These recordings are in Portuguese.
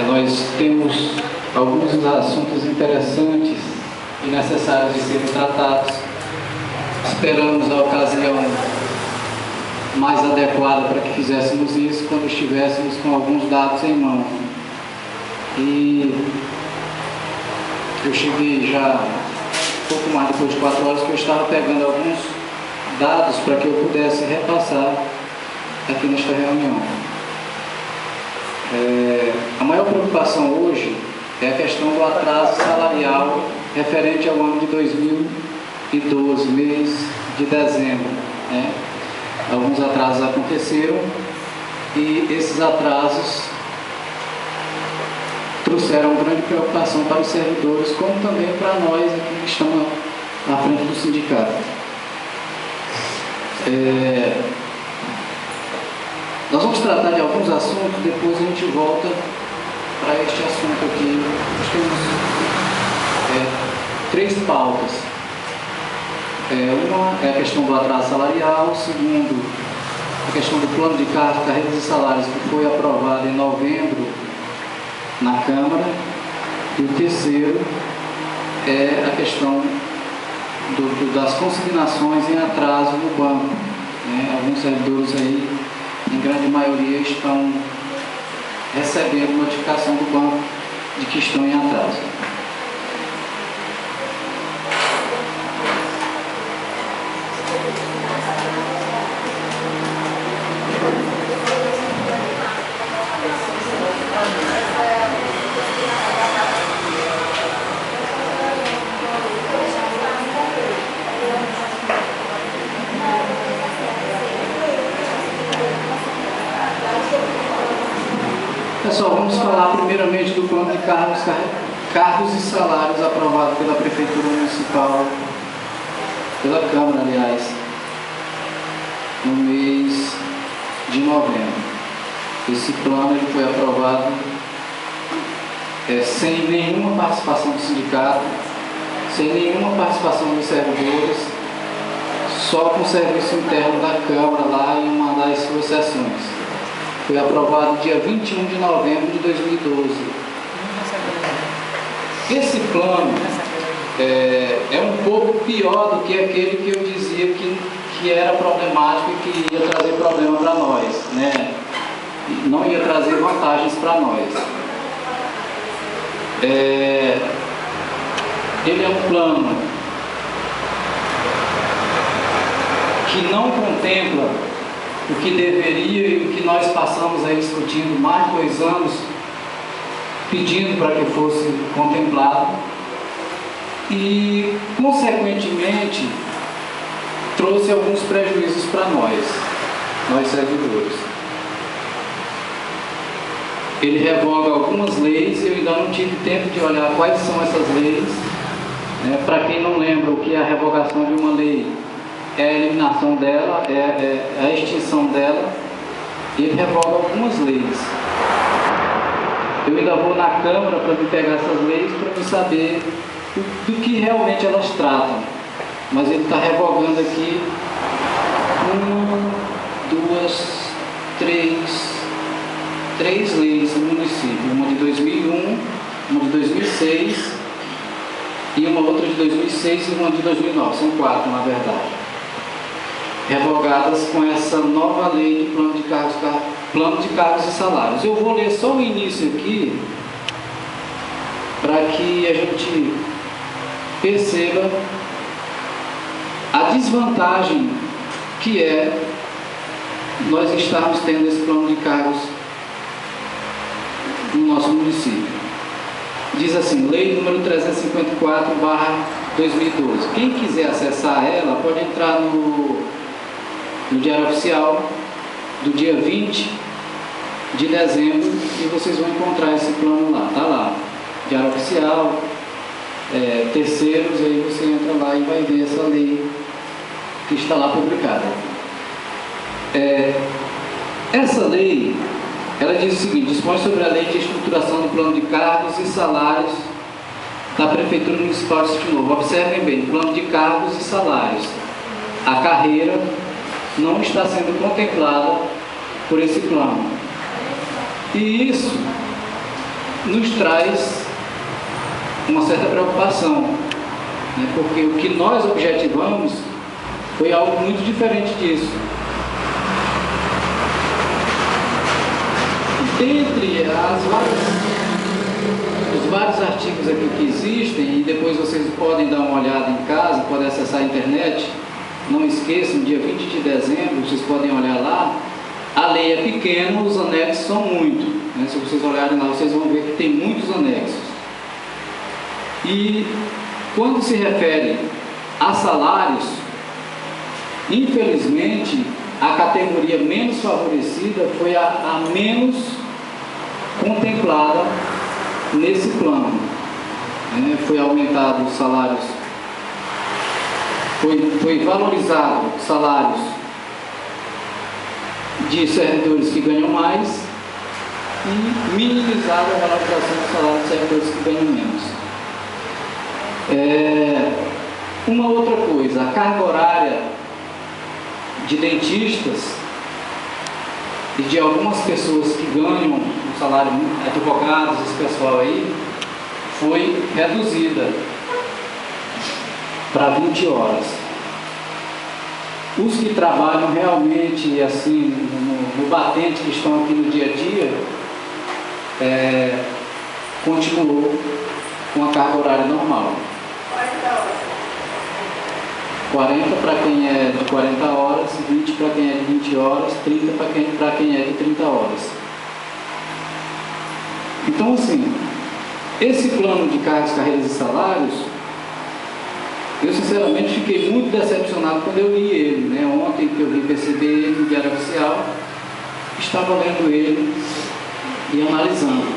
Nós temos alguns assuntos interessantes e necessários de serem tratados. Esperamos a ocasião mais adequada para que fizéssemos isso quando estivéssemos com alguns dados em mão. E eu cheguei já pouco mais depois de 4 horas que eu estava pegando alguns dados para que eu pudesse repassar aqui nesta reunião. A maior preocupação hoje é a questão do atraso salarial referente ao ano de 2012, mês de dezembro, né? Alguns atrasos aconteceram e esses atrasos trouxeram grande preocupação para os servidores, como também para nós aqui que estamos à frente do sindicato. Nós vamos tratar de alguns assuntos, depois a gente volta para este assunto aqui. Nós temos 3 pautas. Uma é a questão do atraso salarial, segundo, a questão do plano de carreiras e salários que foi aprovado em novembro na Câmara, e o terceiro é a questão das consignações em atraso no banco, né? Alguns servidores aí, em grande maioria, estão recebendo notificação do banco de que estão em atraso. Pessoal, vamos falar primeiramente do plano de cargos e salários aprovado pela Prefeitura Municipal, pela Câmara, aliás, no mês de novembro. Esse plano ele foi aprovado sem nenhuma participação do sindicato, sem nenhuma participação dos servidores, só com o serviço interno da Câmara lá em uma das suas sessões. Foi aprovado dia 21 de novembro de 2012. Esse plano é um pouco pior do que aquele que eu dizia que era problemático e que ia trazer problema para nós, né? Não ia trazer vantagens para nós. Ele é um plano que não contempla o que deveria e o que nós passamos aí discutindo mais de 2 anos, pedindo para que fosse contemplado, e, consequentemente, trouxe alguns prejuízos para nós servidores. Ele revoga algumas leis, eu ainda não tive tempo de olhar quais são essas leis. Para quem não lembra o que é a revogação de uma lei, é a eliminação dela, é a extinção dela, e ele revoga algumas leis. Eu ainda vou na Câmara para me pegar essas leis, para me saber do que realmente elas tratam. Mas ele está revogando aqui 3 leis no município. Uma de 2001, uma de 2006, e uma outra de 2006 e uma de 2009. São 4, na verdade. Revogadas com essa nova lei de plano de cargos e salários. Eu vou ler só o início aqui, para que a gente perceba a desvantagem que é nós estarmos tendo esse plano de cargos no nosso município. Diz assim, Lei número 354/2012. Quem quiser acessar ela, pode entrar no Diário Oficial do dia 20 de dezembro e vocês vão encontrar esse plano lá. Está lá, Diário Oficial, terceiros, aí você entra lá e vai ver essa lei que está lá publicada. Essa lei, ela diz o seguinte: dispõe sobre a lei de estruturação do plano de cargos e salários da Prefeitura Municipal de Sítio Novo. Observem bem, plano de cargos e salários. A carreira não está sendo contemplada por esse plano. E isso nos traz uma certa preocupação, né? Porque o que nós objetivamos foi algo muito diferente disso. Dentre os vários artigos aqui que existem, e depois vocês podem dar uma olhada em casa, podem acessar a internet, não esqueçam, dia 20 de dezembro, vocês podem olhar lá, a lei é pequena, os anexos são muito, né? Se vocês olharem lá, vocês vão ver que tem muitos anexos. E quando se refere a salários, infelizmente, a categoria menos favorecida foi a menos contemplada nesse plano. Foi aumentado os salários, foi valorizado os salários de servidores que ganham mais e minimizado a valorização dos salários de servidores que ganham menos. Uma outra coisa, a carga horária de dentistas e de algumas pessoas que ganham um salário, advogados, esse pessoal aí, foi reduzida para 20 horas. Os que trabalham realmente assim no batente, que estão aqui no dia a dia, continuou com a carga horária normal. 40 para quem é de 40 horas, 20 para quem é de 20 horas, 30 para quem é de 30 horas. Então, assim, esse plano de cargos, carreiras e salários, eu sinceramente fiquei muito decepcionado quando eu li ele, né? Ontem que eu vim perceber ele no Diário Oficial, estava lendo ele e analisando.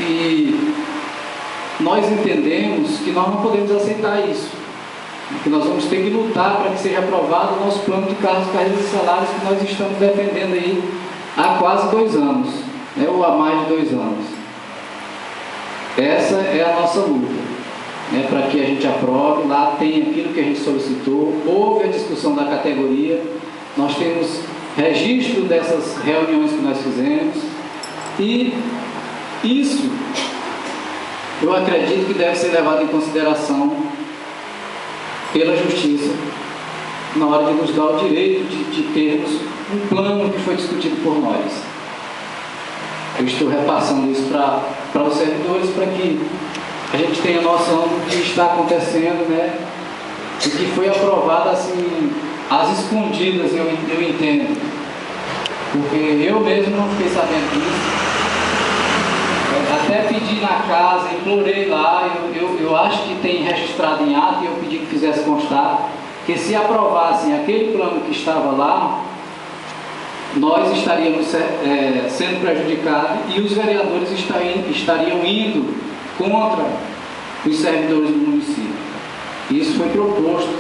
E nós entendemos que nós não podemos aceitar isso, que nós vamos ter que lutar para que seja aprovado o nosso plano de cargos, carreiras e salários que nós estamos defendendo aí há quase 2 anos, né, ou há mais de 2 anos. Essa é a nossa luta, né, para que a gente aprove. Lá tem aquilo que a gente solicitou, houve a discussão da categoria, nós temos registro dessas reuniões que nós fizemos, e isso eu acredito que deve ser levado em consideração pela Justiça na hora de nos dar o direito de termos um plano que foi discutido por nós. Eu estou repassando isso para os servidores, para que a gente tenha noção do que está acontecendo, né? E que foi aprovado assim, às escondidas, eu entendo. Porque eu mesmo não fiquei sabendo disso. Até pedi na casa, implorei lá, eu acho que tem registrado em ato, e eu pedi que fizesse constar, que se aprovassem aquele plano que estava lá, nós estaríamos sendo prejudicados e os vereadores estariam indo contra os servidores do município. Isso foi proposto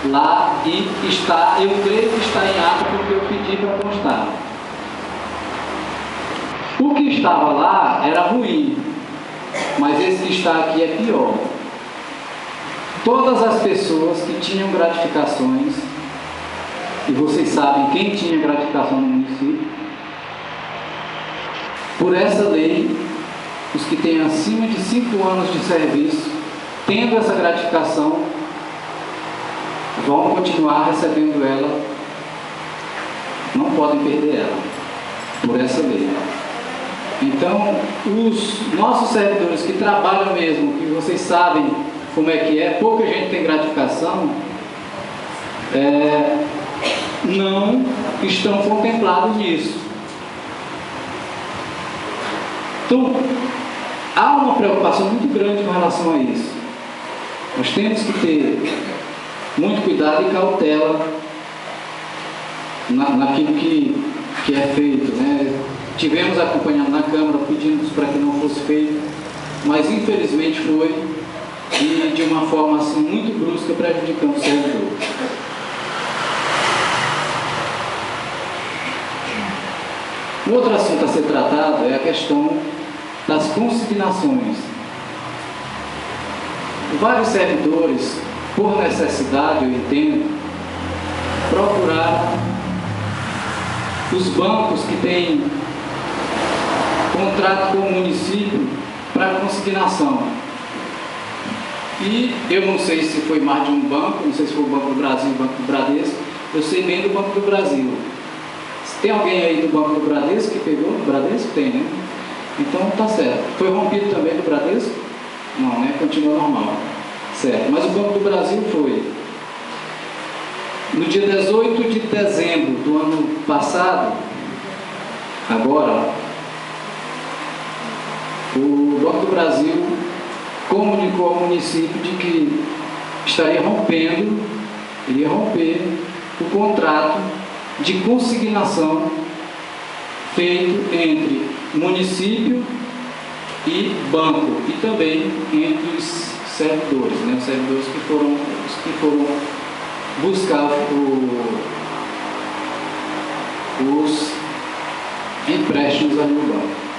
lá e está, eu creio que está em ato, porque eu pedi para constar. O que estava lá era ruim, mas esse que está aqui é pior. Todas as pessoas que tinham gratificações, e vocês sabem quem tinha gratificação no município, por essa lei, os que têm acima de 5 anos de serviço, tendo essa gratificação, vão continuar recebendo ela, não podem perder ela, por essa lei. Então, os nossos servidores que trabalham mesmo, que vocês sabem como é que é, pouca gente tem gratificação, não estão contemplados nisso. Então, há uma preocupação muito grande com relação a isso. Nós temos que ter muito cuidado e cautela naquilo que é feito, né? Tivemos acompanhando na Câmara, pedindo para que não fosse feito, mas infelizmente foi, e de uma forma assim, muito brusca, prejudicando o servidor. Um outro assunto a ser tratado é a questão das consignações. Vários servidores, por necessidade, eu entendo, procuraram os bancos que têm contrato com o município para consignação. E eu não sei se foi mais de um banco, não sei se foi o Banco do Brasil, o Banco do Bradesco, eu sei bem do Banco do Brasil. Tem alguém aí do Banco do Bradesco que pegou? Do Bradesco? Tem, né? Então tá certo. Foi rompido também do Bradesco? Não, né? Continua normal. Certo. Mas o Banco do Brasil foi. No dia 18 de dezembro do ano passado, agora, o Banco do Brasil comunicou ao município de que iria romper o contrato de consignação feito entre município e banco e também entre os servidores, né? Os servidores que foram buscar os empréstimos ali no banco.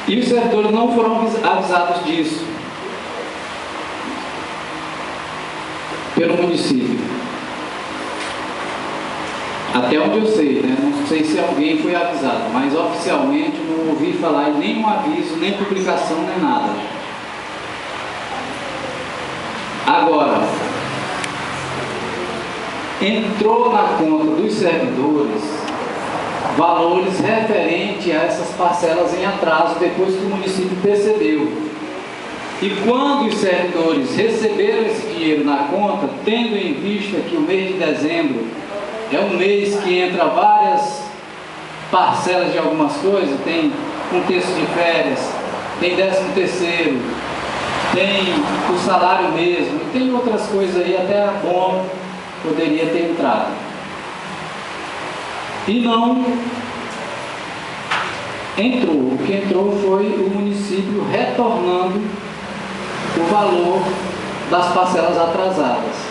E os servidores não foram avisados disso pelo município. Até onde eu sei, né? Não sei se alguém foi avisado, mas oficialmente não ouvi falar em nenhum aviso, nem publicação, nem nada. Agora, entrou na conta dos servidores valores referentes a essas parcelas em atraso depois que o município percebeu. E quando os servidores receberam esse dinheiro na conta, tendo em vista que o mês de dezembro é um mês que entra várias parcelas de algumas coisas, tem um terço de férias, tem 13º, tem o salário mesmo, e tem outras coisas aí, até a bomba poderia ter entrado. E não entrou. O que entrou foi o município retornando o valor das parcelas atrasadas.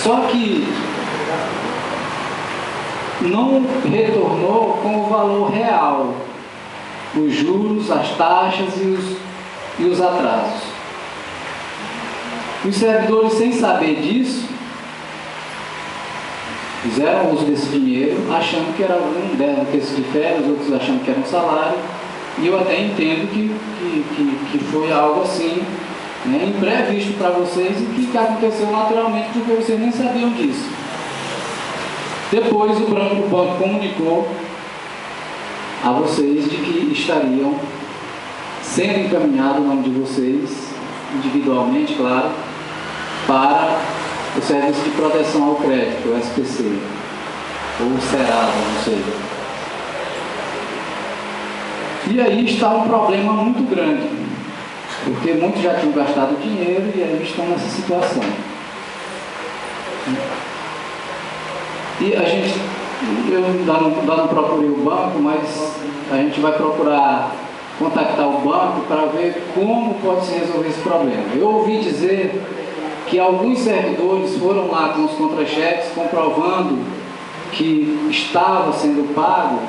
Só que não retornou com o valor real, os juros, as taxas e os atrasos. Os servidores, sem saber disso, fizeram uso desse dinheiro, achando que era um 13º de férias, outros achando que era um salário, e eu até entendo que foi algo assim, né, imprevisto para vocês e que aconteceu naturalmente porque vocês nem sabiam disso. Depois o banco comunicou a vocês de que estariam sendo encaminhado o nome de vocês, individualmente, claro, para o Serviço de Proteção ao Crédito, o SPC, ou o Serasa, não sei. E aí está um problema muito grande, porque muitos já tinham gastado dinheiro e aí estão nessa situação. E a gente, eu ainda não procurei o banco, mas a gente vai procurar contactar o banco para ver como pode se resolver esse problema. Eu ouvi dizer que alguns servidores foram lá com os contra-cheques comprovando que estava sendo pago,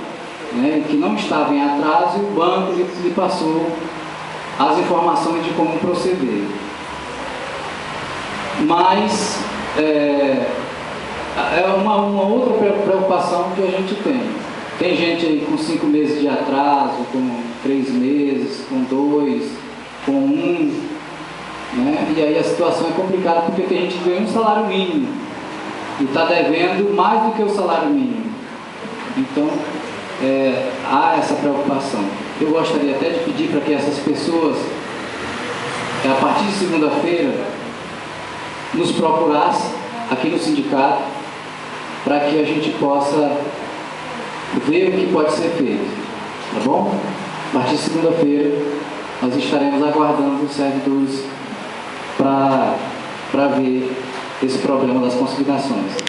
né, que não estava em atraso, e o banco lhe passou as informações de como proceder. Mas é uma outra preocupação que a gente tem. Tem gente aí com 5 meses de atraso, com 3 meses, com 2, com 1, né? E aí a situação é complicada porque tem gente que ganha um salário mínimo e está devendo mais do que o salário mínimo. Então, há essa preocupação. Eu gostaria até de pedir para que essas pessoas, a partir de segunda-feira, nos procurassem aqui no sindicato para que a gente possa ver o que pode ser feito, tá bom? A partir de segunda-feira nós estaremos aguardando os servidores para ver esse problema das consignações.